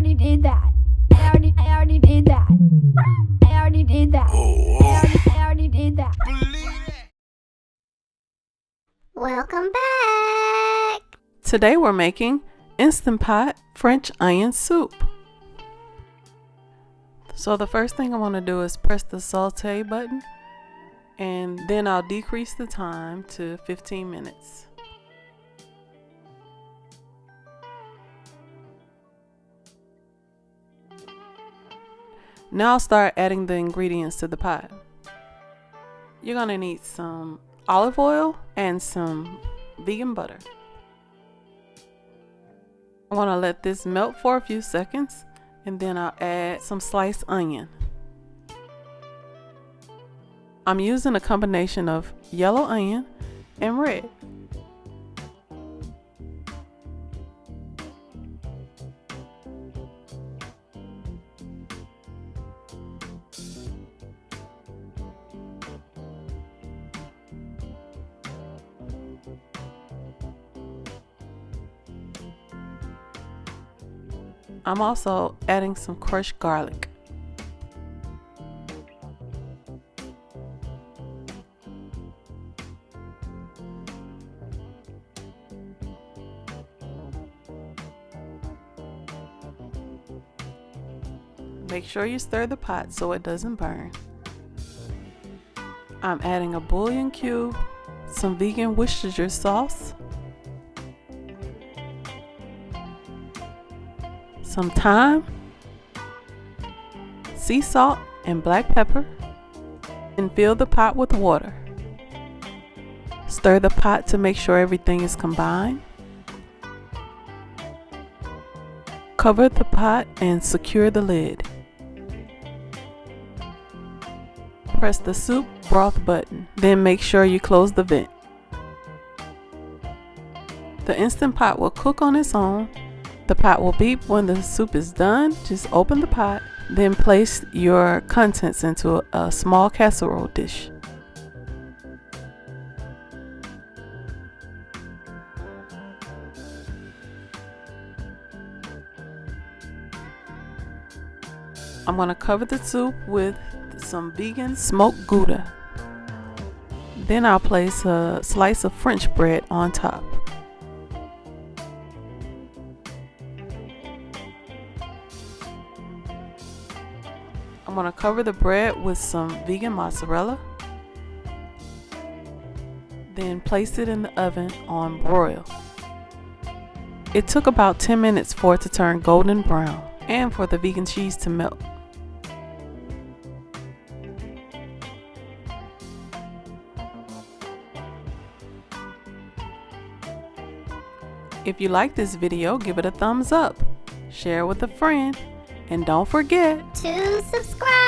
already did that. I already did that. I already did that. I already did that. Welcome back. Today we're making Instant Pot French onion soup. So the first thing I want to do is press the saute button, and then I'll decrease the time to 15 minutes. Now I'll start adding the ingredients to the pot. You're going to need some olive oil and some vegan butter. I want to let this melt for a few seconds, and then I'll add some sliced onion. I'm using a combination of yellow onion and red. I'm also adding some crushed garlic. Make sure you stir the pot so it doesn't burn. I'm adding a bouillon cube, some vegan Worcestershire sauce, some thyme, sea salt, and black pepper, and fill the pot with water. Stir the pot to make sure everything is combined. Cover the pot and secure the lid. Press the soup broth button, then make sure you close the vent. The Instant Pot will cook on its own. The pot will beep when the soup is done. Just open the pot, then place your contents into a small casserole dish. I'm going to cover the soup with some vegan smoked gouda. Then I'll place a slice of French bread on top. I'm going to cover the bread with some vegan mozzarella. Then place it in the oven on broil. It took about 10 minutes for it to turn golden brown and for the vegan cheese to melt. If you like this video, give it a thumbs up, share with a friend, and don't forget To subscribe.